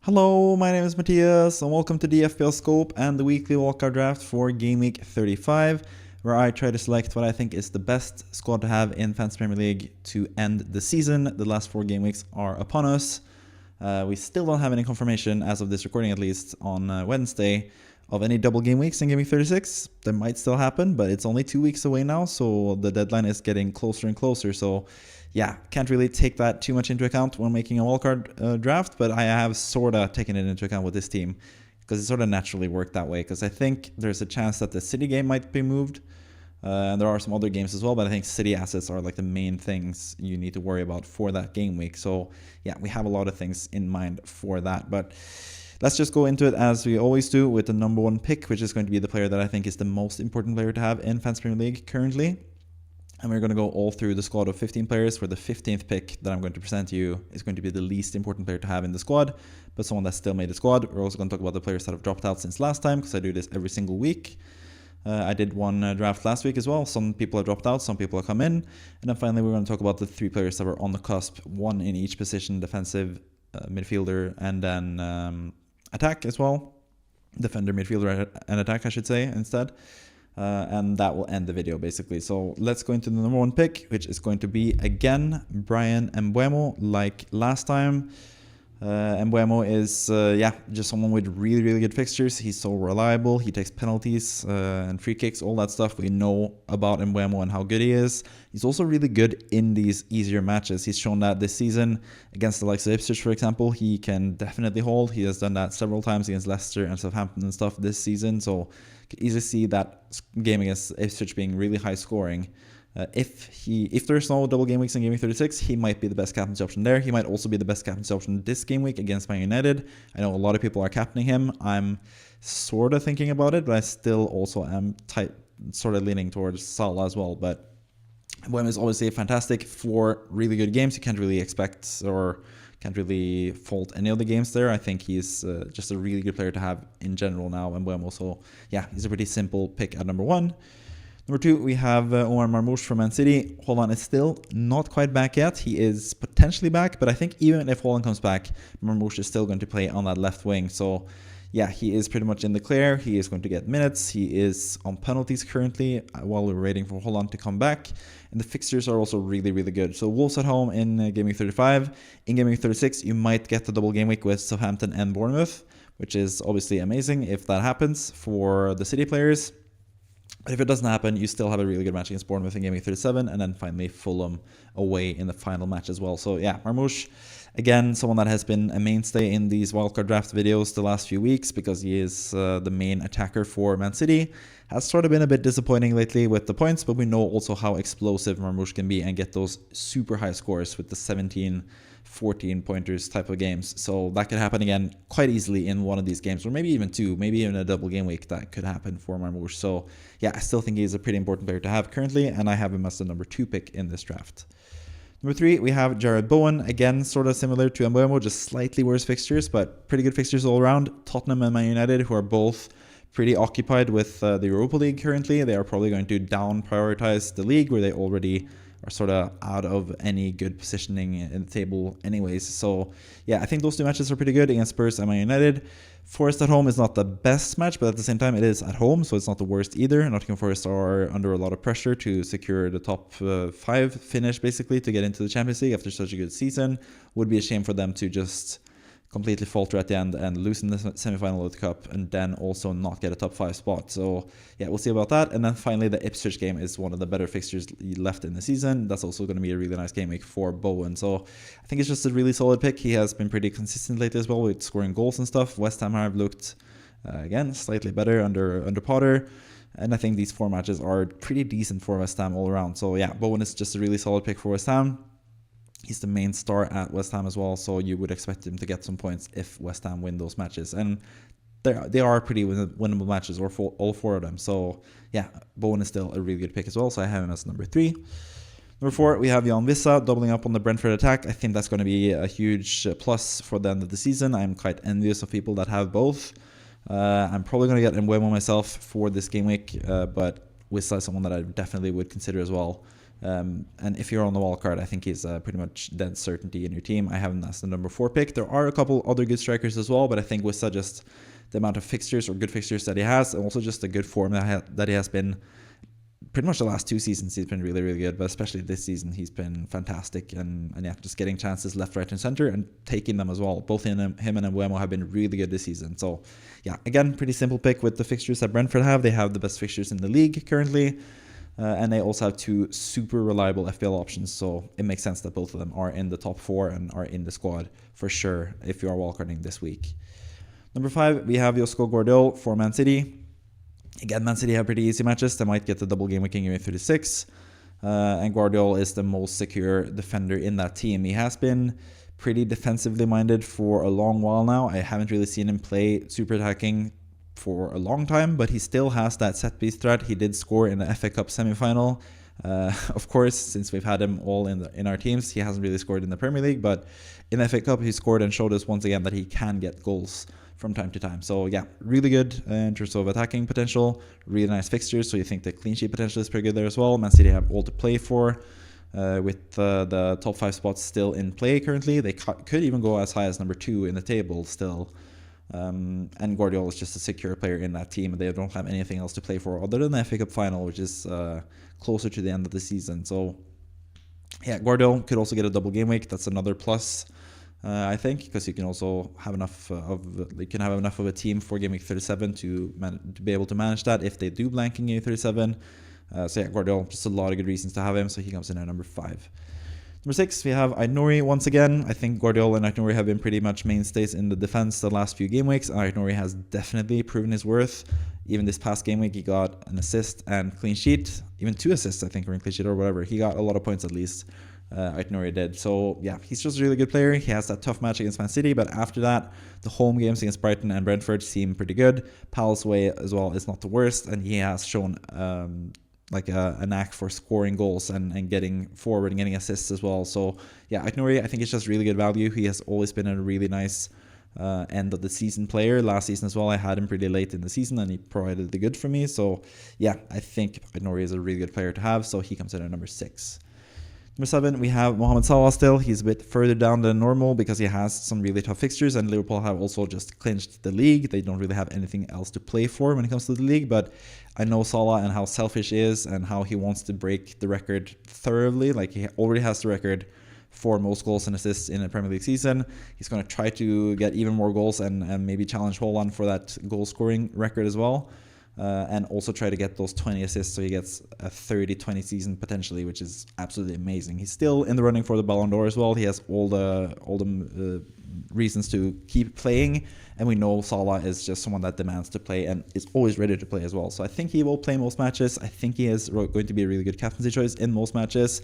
Hello, my name is Matthias, and welcome to the FPL Scope and the weekly wildcard draft for Game Week 35, where I try to select what I think is the best squad to have in Fantasy Premier League to end the season. The last 4 game weeks are upon us. We still don't have any confirmation, as of this recording at least, on Wednesday, of any double game weeks in Game Week 36. That might still happen, but it's only 2 weeks away now, so the deadline is getting closer and closer. So yeah, can't really take that too much into account when making a wildcard draft, but I have sort of taken it into account with this team because it sort of naturally worked that way, because I think there's a chance that the City game might be moved, and there are some other games as well, but I think City assets are like the main things you need to worry about for that game week. So yeah, we have a lot of things in mind for that, but let's just go into it as we always do with the number 1 pick, which is going to be the player that I think is the most important player to have in Fantasy Premier League currently. And we're going to go all through the squad of 15 players, where the 15th pick that I'm going to present to you is going to be the least important player to have in the squad, but someone that still made the squad. We're also going to talk about the players that have dropped out since last time, because I do this every single week. I did one draft last week as well. Some people have dropped out, some people have come in. And then finally, we're going to talk about the 3 players that were on the cusp, one in each position, defensive, midfielder, and then attack as well. Defender, midfielder, and attack, I should say, instead. And that will end the video basically. So let's go into the number 1 pick, which is going to be again Bryan Mbeumo, like last time. Mbeumo is just someone with really good fixtures. He's so reliable. He takes penalties and free kicks, all that stuff we know about Mbeumo and how good he is. He's also really good in these easier matches. He's shown that this season against the likes of Ipswich, for example. He can definitely hold. He has done that several times against Leicester and Southampton and stuff this season. So you can easily see that game against Ipswich being really high scoring. If there's no double game weeks in Game Week 36, he might be the best captaincy option there. He might also be the best captaincy option this game week against Man United. I know a lot of people are captaining him. I'm sort of thinking about it, but I still also am sort of leaning towards Salah as well. But Bowen is obviously fantastic for really good games. You can't really expect or can't really fault any of the games there. I think he's just a really good player to have in general now. And Mbeumo, so yeah, he's a pretty simple pick at number 1. Number 2, we have Marmoush from Man City. Holland is still not quite back yet. He is potentially back, but I think even if Holland comes back, Marmoush is still going to play on that left wing. So yeah, he is pretty much in the clear. He is going to get minutes. He is on penalties currently while we're waiting for Holland to come back. And the fixtures are also really good. So Wolves at home in Game Week 35. In Game Week 36, you might get the double game week with Southampton and Bournemouth, which is obviously amazing if that happens for the City players. But if it doesn't happen, you still have a really good match against Bournemouth in Game Week 37, and then finally Fulham away in the final match as well. So yeah, Marmoush, again, someone that has been a mainstay in these wildcard draft videos the last few weeks because he is the main attacker for Man City. Has sort of been a bit disappointing lately with the points, but we know also how explosive Marmoush can be and get those super high scores with the 17, 14 pointers type of games. So that could happen again quite easily in one of these games, or maybe even 2, maybe even a double game week that could happen for Marmoush. So yeah, I still think he's a pretty important player to have currently, and I have him as the number 2 pick in this draft. Number 3, we have Jarrod Bowen, again sort of similar to Mbeumo, just slightly worse fixtures, but pretty good fixtures all around. Tottenham and Man United, who are both pretty occupied with the Europa League currently. They are probably going to down prioritize the league, where they already are sort of out of any good positioning in the table anyways. So yeah, I think those 2 matches are pretty good against Spurs and Man United. Forest at home is not the best match, but at the same time it is at home, so it's not the worst either. Nottingham Forest are under a lot of pressure to secure the top 5 finish basically to get into the Champions League after such a good season. Would be a shame for them to just completely falter at the end and lose in the semi-final of the Cup, and then also not get a top 5 spot. So yeah, we'll see about that. And then finally, the Ipswich game is one of the better fixtures left in the season. That's also going to be a really nice game week for Bowen. So I think it's just a really solid pick. He has been pretty consistent lately as well with scoring goals and stuff. West Ham have looked, again, slightly better under Potter. And I think these 4 matches are pretty decent for West Ham all around. So yeah, Bowen is just a really solid pick for West Ham. He's the main star at West Ham as well, so you would expect him to get some points if West Ham win those matches. And they are pretty winnable matches, or all 4 of them. So yeah, Bowen is still a really good pick as well, so I have him as number 3. Number 4, we have Wissa doubling up on the Brentford attack. I think that's going to be a huge plus for the end of the season. I'm quite envious of people that have both. I'm probably going to get Mbeumo myself for this game week, but Wissa is someone that I definitely would consider as well. And if you're on the wildcard, I think he's pretty much dead certainty in your team. I have him as the number 4 pick. There are a couple other good strikers as well, but I think Wissa, just the amount of fixtures or good fixtures that he has, and also just the good form that he has been pretty much the last 2 seasons, he's been really, really good, but especially this season, he's been fantastic. And yeah, just getting chances left, right, and center and taking them as well. Both him and Mbeumo have been really good this season. So yeah, again, pretty simple pick with the fixtures that Brentford have. They have the best fixtures in the league currently. And they also have 2 super reliable FPL options, so it makes sense that both of them are in the top 4 and are in the squad for sure if you are wildcarding this week. Number 5, we have Gvardiol for Man City. Again, Man City have pretty easy matches. They might get the double game week in game 36. And Gvardiol is the most secure defender in that team. He has been pretty defensively minded for a long while now. I haven't really seen him play super attacking for a long time, but he still has that set piece threat. He did score in the FA Cup semi-final. Of course, since we've had him all in our teams, he hasn't really scored in the Premier League, but in the FA Cup he scored and showed us once again that he can get goals from time to time. So yeah, really good in terms of attacking potential, really nice fixtures, so you think the clean sheet potential is pretty good there as well. Man City have all to play for, with the top 5 spots still in play currently. They could even go as high as number 2 in the table still. And Gvardiol is just a secure player in that team, and they don't have anything else to play for other than the FA Cup final, which is closer to the end of the season. So yeah, Gvardiol could also get a double game week. That's another plus, I think, because you can also have enough of a team for game week 37 to be able to manage that if they do blank in game 37. So yeah, Gvardiol, just a lot of good reasons to have him, so he comes in at number 5. Number 6, we have Ait-Nouri once again. I think Gvardiol and Ait-Nouri have been pretty much mainstays in the defense the last few game weeks. Ait-Nouri has definitely proven his worth. Even this past game week, he got an assist and clean sheet. Even 2 assists, I think, or in clean sheet or whatever. He got a lot of points at least. Ait-Nouri did. So yeah, he's just a really good player. He has that tough match against Man City, but after that, the home games against Brighton and Brentford seem pretty good. Pal's way as well is not the worst, and he has shown like a knack for scoring goals and getting forward and getting assists as well. So yeah, Ait-Nouri, I think it's just really good value. He has always been a really nice end of the season player. Last season as well, I had him pretty late in the season and he provided the good for me. So yeah, I think Ait-Nouri is a really good player to have, so he comes in at number 6. Number 7, we have Mohamed Salah still. He's a bit further down than normal because he has some really tough fixtures, and Liverpool have also just clinched the league. They don't really have anything else to play for when it comes to the league, but I know Salah and how selfish he is and how he wants to break the record thoroughly. Like, he already has the record for most goals and assists in a Premier League season. He's going to try to get even more goals and maybe challenge Haaland for that goal scoring record as well. And also try to get those 20 assists, so he gets a 30-20 season potentially, which is absolutely amazing. He's still in the running for the Ballon d'Or as well. He has all the reasons to keep playing, and we know Salah is just someone that demands to play and is always ready to play as well. So I think he will play most matches. I think he is going to be a really good captaincy choice in most matches.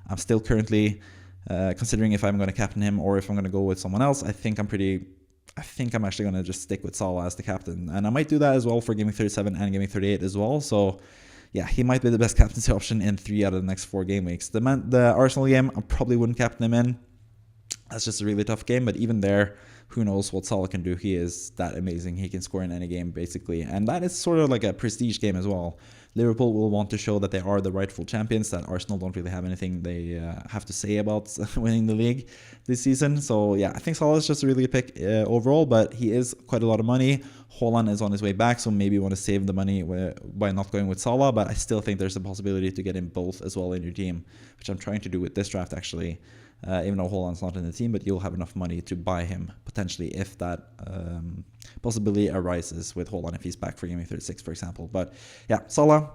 I'm still currently considering if I'm going to captain him or if I'm going to go with someone else. I think I'm actually going to just stick with Salah as the captain. And I might do that as well for Gaming 37 and Gaming 38 as well. So yeah, he might be the best captaincy option in 3 out of the next 4 game weeks. The Arsenal game, I probably wouldn't captain him in. That's just a really tough game. But even there, who knows what Salah can do. He is that amazing. He can score in any game, basically. And that is sort of like a prestige game as well. Liverpool will want to show that they are the rightful champions, that Arsenal don't really have anything they have to say about winning the league this season. So yeah, I think Salah is just a really good pick overall, but he is quite a lot of money. Haaland is on his way back, so maybe you want to save the money by not going with Salah, but I still think there's a possibility to get him both as well in your team, which I'm trying to do with this draft actually. Even though Haaland's not in the team, but you'll have enough money to buy him potentially if that possibility arises with Haaland if he's back for Game 36, for example. But yeah, Salah,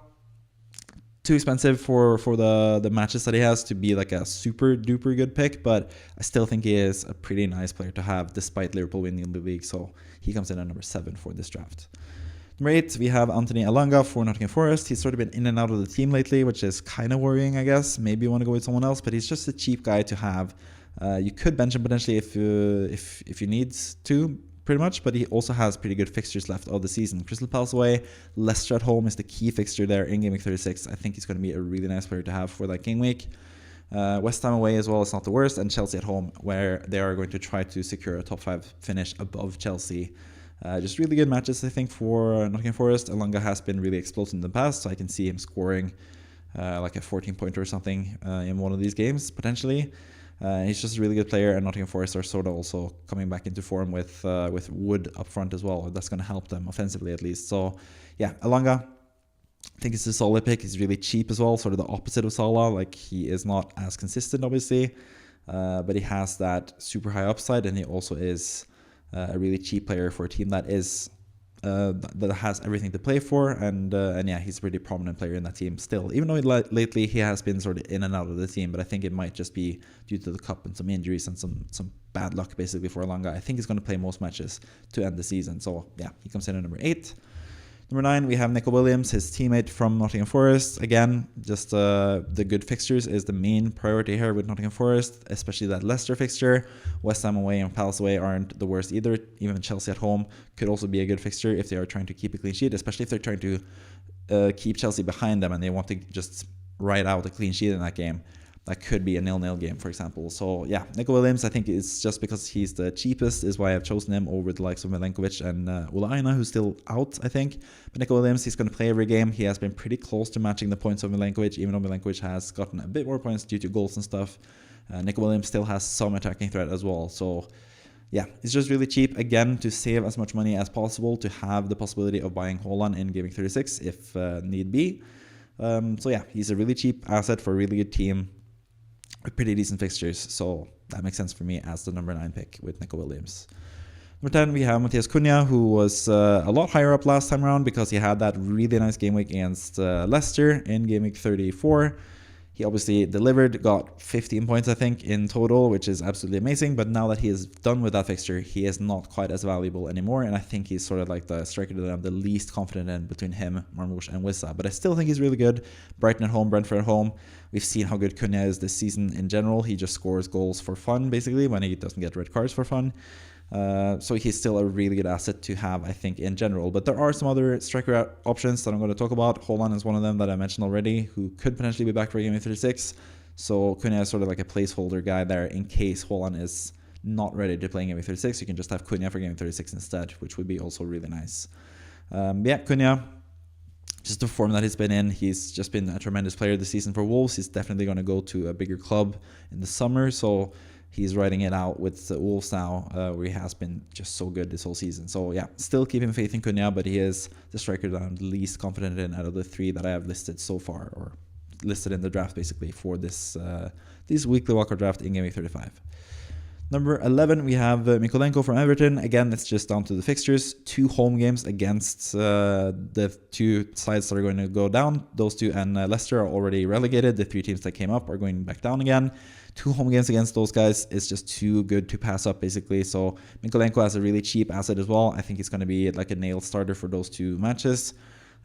too expensive for the matches that he has to be like a super duper good pick, but I still think he is a pretty nice player to have despite Liverpool winning the league. So he comes in at number 7 for this draft. Number 8, we have Anthony Elanga for Nottingham Forest. He's sort of been in and out of the team lately, which is kind of worrying, I guess. Maybe you want to go with someone else, but he's just a cheap guy to have. You could bench him potentially if you need to, pretty much, but he also has pretty good fixtures left of the season. Crystal Palace away, Leicester at home is the key fixture there in Game Week 36. I think he's going to be a really nice player to have for that game week. West Ham away as well is not the worst, and Chelsea at home, where they are going to try to secure a top 5 finish above Chelsea. Just really good matches, I think, for Nottingham Forest. Elanga has been really explosive in the past, so I can see him scoring like a 14-pointer or something in one of these games, potentially. He's just a really good player, and Nottingham Forest are sort of also coming back into form with Wood up front as well. That's going to help them offensively at least. So, yeah, Elanga, I think it's a solid pick. He's really cheap as well, sort of the opposite of Salah. Like, he is not as consistent, obviously, but he has that super high upside, and he also is a really cheap player for a team that is that has everything to play for, and yeah, he's a pretty prominent player in that team still, even though lately he has been sort of in and out of the team. But I think it might just be due to the cup and some injuries and some bad luck basically for Elanga. I think he's going to play most matches to end the season, so yeah, he comes in at number 8. Number 9, we have Nico Williams, his teammate from Nottingham Forest. Again, just the good fixtures is the main priority here with Nottingham Forest, especially that Leicester fixture. West Ham away and Palace away aren't the worst either. Even Chelsea at home could also be a good fixture if they are trying to keep a clean sheet, especially if they're trying to keep Chelsea behind them and they want to just ride out a clean sheet in that game. That could be a 0-0 game, for example. So, yeah, Nico Williams, I think it's just because he's the cheapest is why I've chosen him over the likes of Mykolenko and Ulaina, who's still out, I think. But Nico Williams, he's going to play every game. He has been pretty close to matching the points of Mykolenko, even though Mykolenko has gotten a bit more points due to goals and stuff. Nico Williams still has some attacking threat as well. So, yeah, it's just really cheap, again, to save as much money as possible, to have the possibility of buying Haaland in Gaming 36 if need be. So, yeah, he's a really cheap asset for a really good team with pretty decent fixtures, so that makes sense for me as the number 9 pick with Nico Williams. Number 10, we have Matheus Cunha, who was a lot higher up last time around because he had that really nice game week against Leicester in game week 34. He obviously delivered, got 15 points, I think, in total, which is absolutely amazing. But now that he is done with that fixture, he is not quite as valuable anymore. And I think he's sort of like the striker that I'm the least confident in between him, Marmoush, and Wissa. But I still think he's really good. Brighton at home, Brentford at home. We've seen how good Cunha is this season in general. He just scores goals for fun, basically, when he doesn't get red cards for fun. So he's still a really good asset to have, I think, in general. But there are some other striker options that I'm going to talk about. Haaland is one of them that I mentioned already, who could potentially be back for Game 36. So Cunha is sort of like a placeholder guy there in case Haaland is not ready to play Game 36. You can just have Cunha for Game 36 instead, which would be also really nice. Yeah, Cunha, just the form that he's been in, he's just been a tremendous player this season for Wolves. He's definitely going to go to a bigger club in the summer. So he's riding it out with the Wolves now, where he has been just so good this whole season. So yeah, still keeping faith in Cunha, but he is the striker that I'm least confident in out of the 3 that I have listed so far, or listed in the draft basically for this weekly wildcard draft in Game Week 35. Number 11, we have Mykolenko from Everton. Again, it's just down to the fixtures. 2 home games against the 2 sides that are going to go down. Those 2 and Leicester are already relegated. The 3 teams that came up are going back down again. 2 home games against those guys is just too good to pass up, basically. So Mykolenko has a really cheap asset as well. I think he's going to be like a nail starter for those 2 matches.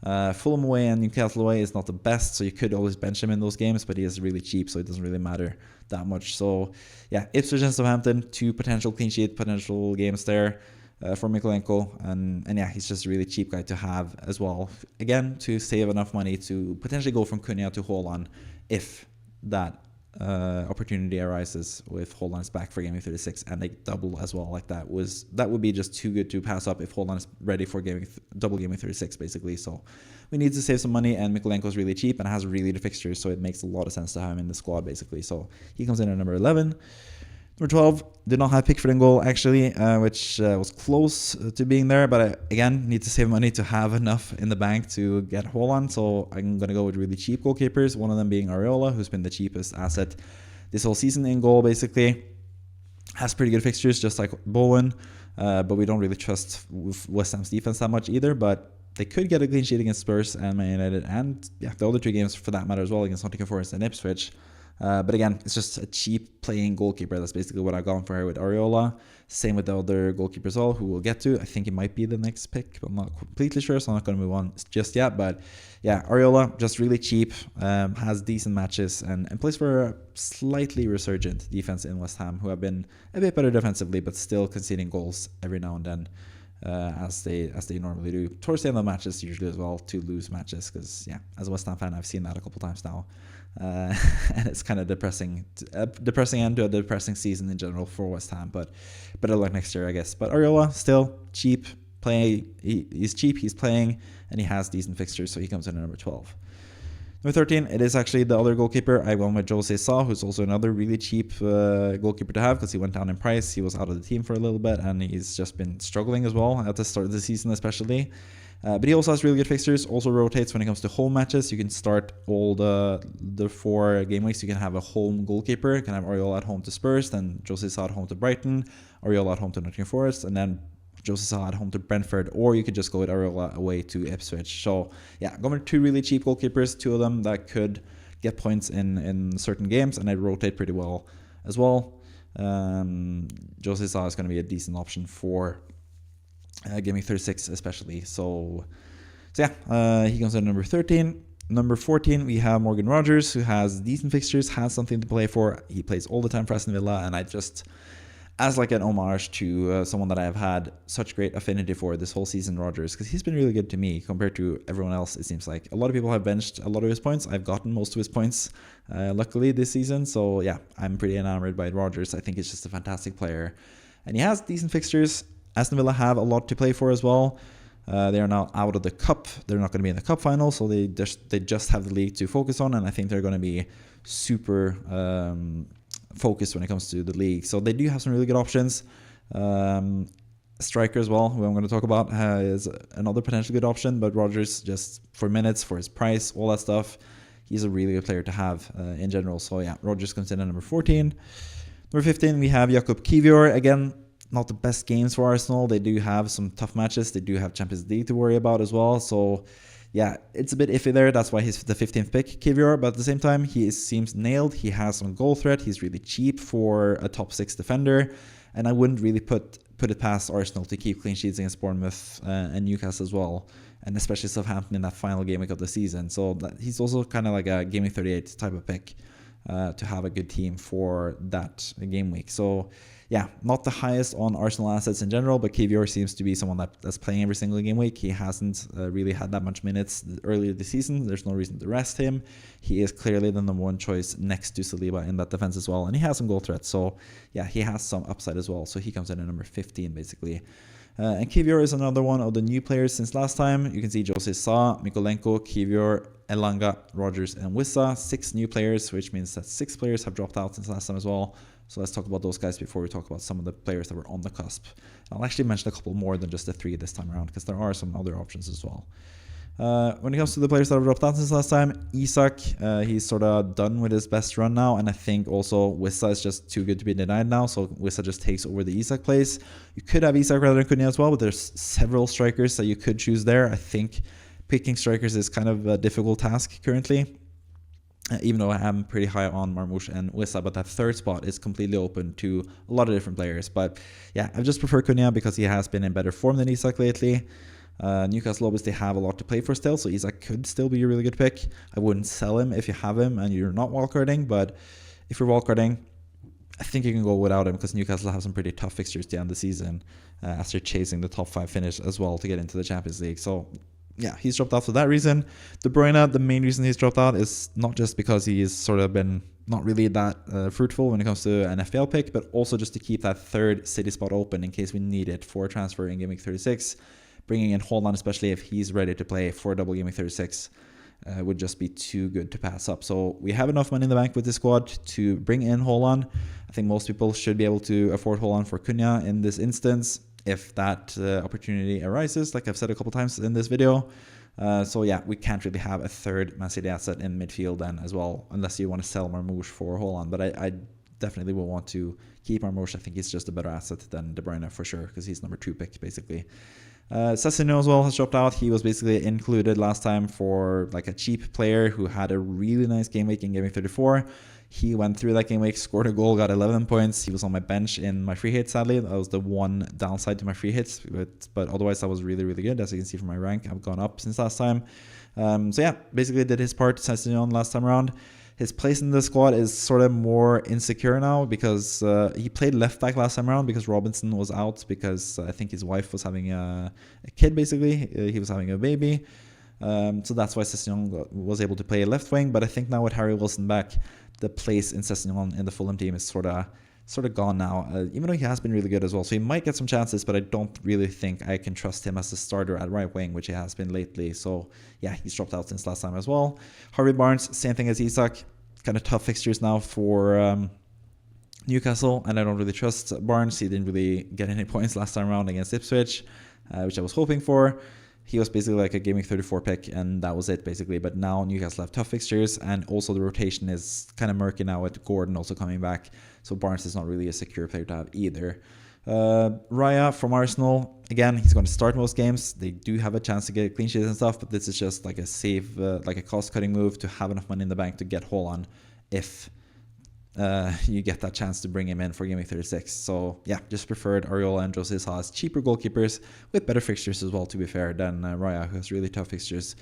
Fulham away and Newcastle away is not the best, so you could always bench him in those games, but he is really cheap, so it doesn't really matter that much. So yeah, Ipswich and Southampton, 2 potential clean sheet, potential games there for Mykolenko, and yeah, he's just a really cheap guy to have as well. Again, to save enough money to potentially go from Cunha to Haaland if that opportunity arises with Haaland's back for Game 36 and they double as well. Like that would be just too good to pass up if Haaland is ready for double Game 36 basically. So we need to save some money, and Mykolenko is really cheap and has really good fixtures, so it makes a lot of sense to have him in the squad basically. So he comes in at number 11. Number 12, did not have Pickford in goal actually, which was close to being there, but I, again, need to save money to have enough in the bank to get Haaland, so I'm going to go with really cheap goalkeepers, one of them being Areola, who's been the cheapest asset this whole season in goal basically. Has pretty good fixtures, just like Bowen, but we don't really trust West Ham's defense that much either, but they could get a clean sheet against Spurs and Man United, and yeah, the other 2 games for that matter as well, against Nottingham Forest and Ipswich. But again, it's just a cheap playing goalkeeper. That's basically what I've gone for here with Areola. Same with the other goalkeepers all, who we'll get to. I think it might be the next pick, but I'm not completely sure, so I'm not going to move on just yet. But yeah, Areola, just really cheap, has decent matches, and plays for a slightly resurgent defense in West Ham, who have been a bit better defensively, but still conceding goals every now and then, as they normally do towards the end of matches usually as well, to lose matches, because yeah, as a West Ham fan, I've seen that a couple times now. And it's kind of depressing end to a depressing season in general for West Ham, but better luck next year, I guess. But Areola, still cheap, he's cheap, he's playing, and he has decent fixtures, so he comes in at number 12. Number 13, it is actually the other goalkeeper. I went with José Sá, who's also another really cheap goalkeeper to have because he went down in price. He was out of the team for a little bit, and he's just been struggling as well at the start of the season especially. But he also has really good fixtures, also rotates when it comes to home matches. You can start all the 4 game weeks. You can have a home goalkeeper. You can have Areola at home to Spurs, then José Sá at home to Brighton, Areola at home to Nottingham Forest, and then José Sá at home to Brentford, or you could just go with Areola away to Ipswich. So yeah, going with 2 really cheap goalkeepers, 2 of them that could get points in certain games, and they rotate pretty well as well. José Sá is going to be a decent option for Game Week 36 especially. So yeah, he comes in number 13. Number 14, we have Morgan Rogers, who has decent fixtures, has something to play for. He plays all the time for Aston Villa, and I just, as like an homage to someone that I have had such great affinity for this whole season, Rogers, because he's been really good to me compared to everyone else, it seems like. A lot of people have benched a lot of his points. I've gotten most of his points, luckily, this season. So yeah, I'm pretty enamored by Rogers. I think he's just a fantastic player. And he has decent fixtures. Aston Villa have a lot to play for as well. They are now out of the cup. They're not going to be in the cup final, so they just have the league to focus on, and I think they're going to be super focused when it comes to the league. So they do have some really good options. Striker as well, who I'm going to talk about, is another potentially good option, but Rogers, just for minutes, for his price, all that stuff, he's a really good player to have in general. So yeah, Rogers comes in at number 14. Number 15, we have Jakub Kiwior. Again, not the best games for Arsenal. They do have some tough matches. They do have Champions League to worry about as well. So yeah, it's a bit iffy there. That's why he's the 15th pick, Kiwior. But at the same time, he seems nailed. He has some goal threat. He's really cheap for a top 6 defender. And I wouldn't really put it past Arsenal to keep clean sheets against Bournemouth and Newcastle as well. And especially Southampton in that final game week of the season. So he's also kind of like a Game Week 38 type of pick to have a good team for that game week. So yeah, not the highest on Arsenal assets in general, but Kiwior seems to be someone that's playing every single game week. He hasn't really had that much minutes earlier this season. There's no reason to rest him. He is clearly the number 1 choice next to Saliba in that defense as well, and he has some goal threats. So yeah, he has some upside as well. So he comes in at number 15 basically. And Kiwior is another one of the new players since last time. You can see José Sá, Mykolenko, Kiwior, Elanga, Rogers, and Wissa. 6 new players, which means that 6 players have dropped out since last time as well. So let's talk about those guys before we talk about some of the players that were on the cusp. I'll actually mention a couple more than just the 3 this time around, because there are some other options as well. When it comes to the players that have dropped out since last time, Isak, he's sort of done with his best run now, and I think also Wissa is just too good to be denied now, so Wissa just takes over the Isak place. You could have Isak rather than Cunha as well, but there's several strikers that you could choose there. I think picking strikers is kind of a difficult task currently, even though I am pretty high on Marmoush and Wissa, but that 3rd spot is completely open to a lot of different players. But yeah, I just prefer Cunha because he has been in better form than Isak lately. Newcastle obviously have a lot to play for still, so Isak could still be a really good pick. I wouldn't sell him if you have him and you're not wildcarding, but if you're wildcarding, I think you can go without him because Newcastle have some pretty tough fixtures to end the season after chasing the top 5 finish as well to get into the Champions League. So yeah, he's dropped out for that reason. De Bruyne, the main reason he's dropped out is not just because he's sort of been not really that fruitful when it comes to an FPL pick, but also just to keep that 3rd City spot open in case we need it for a transfer in Game Week 36. Bringing in Haaland, especially if he's ready to play for double Game Week 36, would just be too good to pass up. So we have enough money in the bank with this squad to bring in Haaland. I think most people should be able to afford Haaland for Cunha in this instance, if that opportunity arises, like I've said a couple times in this video. So yeah, we can't really have a 3rd Man City asset in midfield then as well, unless you want to sell Marmoush for Haaland. But I definitely will want to keep Marmoush. I think he's just a better asset than De Bruyne for sure, because he's number 2 pick basically. Sessegnon as well has dropped out. He was basically included last time for like a cheap player who had a really nice game week in Game Week 34. He went through that game week, scored a goal, got 11 points. He was on my bench in my free hits, sadly. That was the one downside to my free hits, but otherwise that was really, really good. As you can see from my rank, I've gone up since last time. So yeah, basically did his part, Sessegnon, last time around. His place in the squad is sort of more insecure now because he played left back last time around because Robinson was out because I think his wife was having a kid, basically. He was having a baby. So that's why Sessegnon was able to play left wing. But I think now with Harry Wilson back, the place in Sessegnon in the Fulham team is sort of sort of gone now, even though he has been really good as well. So he might get some chances, but I don't really think I can trust him as a starter at right wing, which he has been lately. So yeah, he's dropped out since last time as well. Harvey Barnes, same thing as Isak. Kind of tough fixtures now for Newcastle, and I don't really trust Barnes. He didn't really get any points last time around against Ipswich, which I was hoping for. He was basically like a Game Week 34 pick, and that was it basically. But now Newcastle have tough fixtures, and also the rotation is kind of murky now with Gordon also coming back. So Barnes is not really a secure player to have either. Raya from Arsenal, again, he's going to start most games. They do have a chance to get clean sheets and stuff, but this is just like a save, like a cost-cutting move to have enough money in the bank to get Haaland if you get that chance to bring him in for Game Week 36. So yeah, just preferred Areola and José Sá as cheaper goalkeepers with better fixtures as well, to be fair, than Raya, who has really tough fixtures.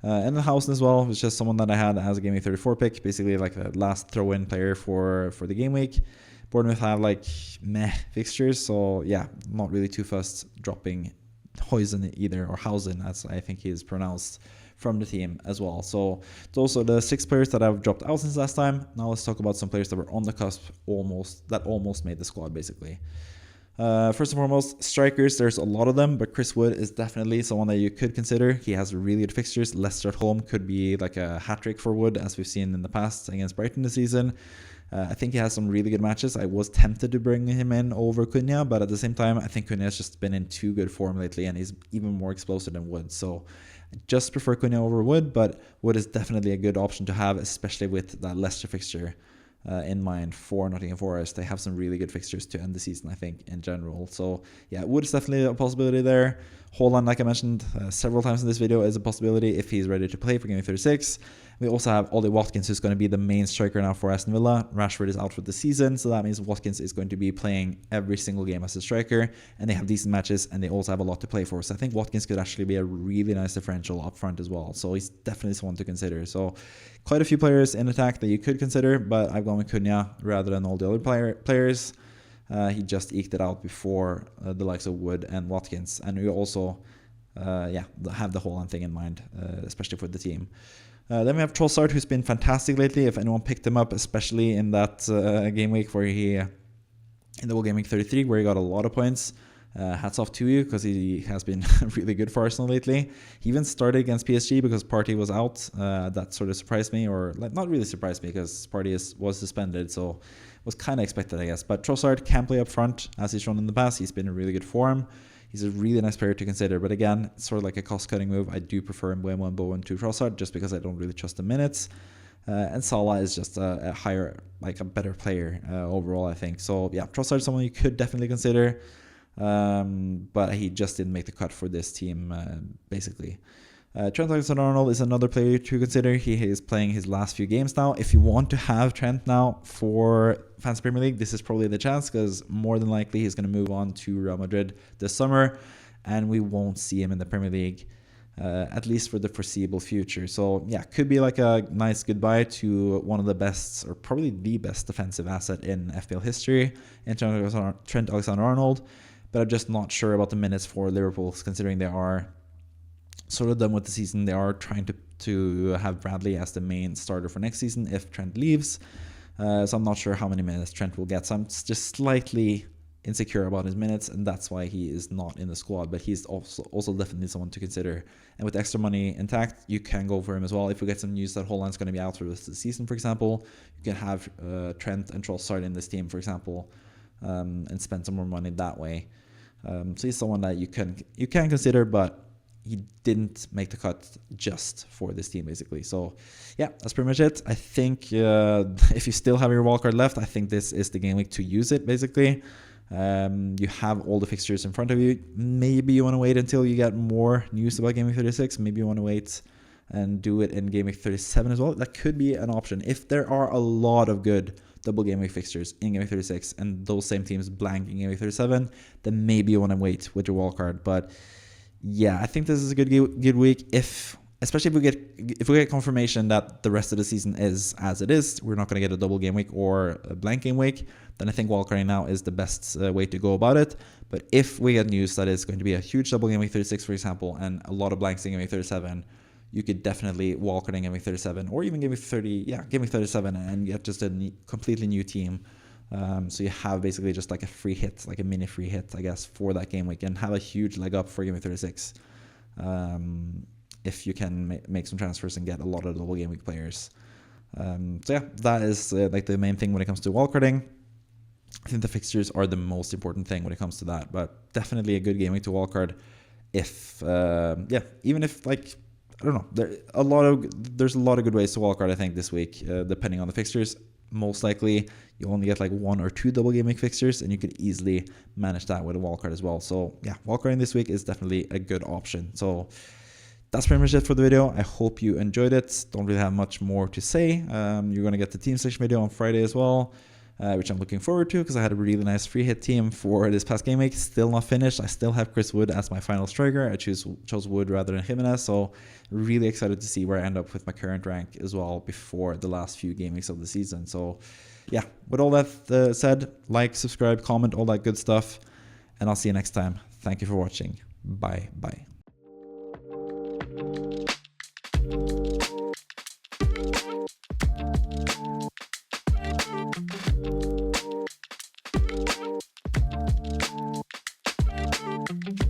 And the Housen as well was just someone that I had as a Game Week 34 pick, basically like the last throw-in player for the game week. Bournemouth have like meh fixtures, so yeah, not really too fussed dropping Huijsen either, or Housen as I think he is pronounced, from the team as well. So those are the 6 players that I've dropped out since last time. Now let's talk about some players that were on the cusp, almost made the squad basically. First and foremost, strikers, there's a lot of them, but Chris Wood is definitely someone that you could consider. He has really good fixtures. Leicester at home could be like a hat-trick for Wood, as we've seen in the past against Brighton this season. I think he has some really good matches. I was tempted to bring him in over Cunha, but at the same time, I think Cunha has just been in too good form lately, and he's even more explosive than Wood. So I just prefer Cunha over Wood, but Wood is definitely a good option to have, especially with that Leicester fixture in mind for Nottingham Forest. They have some really good fixtures to end the season, I think, in general. So yeah, Wood is definitely a possibility there. Haaland, like I mentioned several times in this video, is a possibility if he's ready to play for Game 36. We also have Ollie Watkins, who's going to be the main striker now for Aston Villa. Rashford is out for the season, so that means Watkins is going to be playing every single game as a striker, and they have decent matches, and they also have a lot to play for. So I think Watkins could actually be a really nice differential up front as well. So he's definitely someone to consider. So quite a few players in attack that you could consider, but I've gone with Cunha rather than all the other players. He just eked it out before the likes of Wood and Watkins, and we also have the Haaland thing in mind, especially for the team. Then we have Trossard, who's been fantastic lately. If anyone picked him up, especially in that game week where in the World Game Week 33, where he got a lot of points, hats off to you, because he has been really good for Arsenal lately. He even started against PSG because Partey was out. That sort of surprised me, or like not really surprised me, because Partey was suspended, so was kind of expected, I guess. But Trossard can play up front, as he's shown in the past. He's been in really good form. He's a really nice player to consider, but again, it's sort of like a cost-cutting move. I do prefer Mbeumo and Bowen to Trossard, just because I don't really trust the minutes. And Salah is just a higher, like a better player overall, I think. So yeah, Trossard is someone you could definitely consider, but he just didn't make the cut for this team, basically. Trent Alexander-Arnold is another player to consider. He is playing his last few games now. If you want to have Trent now for Fantasy Premier League, this is probably the chance, because more than likely he's going to move on to Real Madrid this summer, and we won't see him in the Premier League, at least for the foreseeable future. So yeah, could be like a nice goodbye to one of the best, or probably the best defensive asset in FPL history, in Trent Alexander-Arnold, but I'm just not sure about the minutes for Liverpool, considering they are sort of done with the season. They are trying to have Bradley as the main starter for next season if Trent leaves. So I'm not sure how many minutes Trent will get. So I'm just slightly insecure about his minutes, and that's why he is not in the squad. But he's also definitely someone to consider. And with extra money intact, you can go for him as well. If we get some news that Haaland's going to be out for the rest of the season, for example, you can have Trent and Trossard in this team, for example, and spend some more money that way. So he's someone that you can consider, but he didn't make the cut just for this team, basically. So yeah, that's pretty much it. I think if you still have your wildcard left, I think this is the game week to use it, basically. You have all the fixtures in front of you. Maybe you want to wait until you get more news about Game Week 36. Maybe you want to wait and do it in Game Week 37 as well. That could be an option. If there are a lot of good double Game Week fixtures in Game Week 36 and those same teams blank in Game Week 37, then maybe you want to wait with your wildcard. But yeah, I think this is a good week, especially if we get confirmation that the rest of the season is as it is. We're not going to get a double game week or a blank game week. Then I think wildcarding now is the best way to go about it. But if we get news that it's going to be a huge double game week 36, for example, and a lot of blanks in game week 37, you could definitely wildcard in game week 37, or even game week 30. Yeah, game week 37, and get just a completely new team So you have basically just like a free hit, like a mini free hit, I guess, for that game week, and have a huge leg up for Game Week 36. If you can make some transfers and get a lot of double game week players. So yeah, that is like the main thing when it comes to wildcarding. I think the fixtures are the most important thing when it comes to that, but definitely a good game week to wildcard. If even if like I don't know, there's a lot of good ways to wildcard I think this week, depending on the fixtures. Most likely you only get like 1 or 2 double game week fixtures, and you could easily manage that with a wildcard as well. So yeah, wildcarding this week is definitely a good option. So that's pretty much it for the video. I hope you enjoyed it. Don't really have much more to say. You're going to get the team selection video on Friday as well, which I'm looking forward to because I had a really nice free hit team for this past game week. Still not finished. I still have Chris Wood as my final striker. I chose Wood rather than Jimenez. So really excited to see where I end up with my current rank as well before the last few game weeks of the season. So yeah, with all that said, like, subscribe, comment, all that good stuff. And I'll see you next time. Thank you for watching. Bye.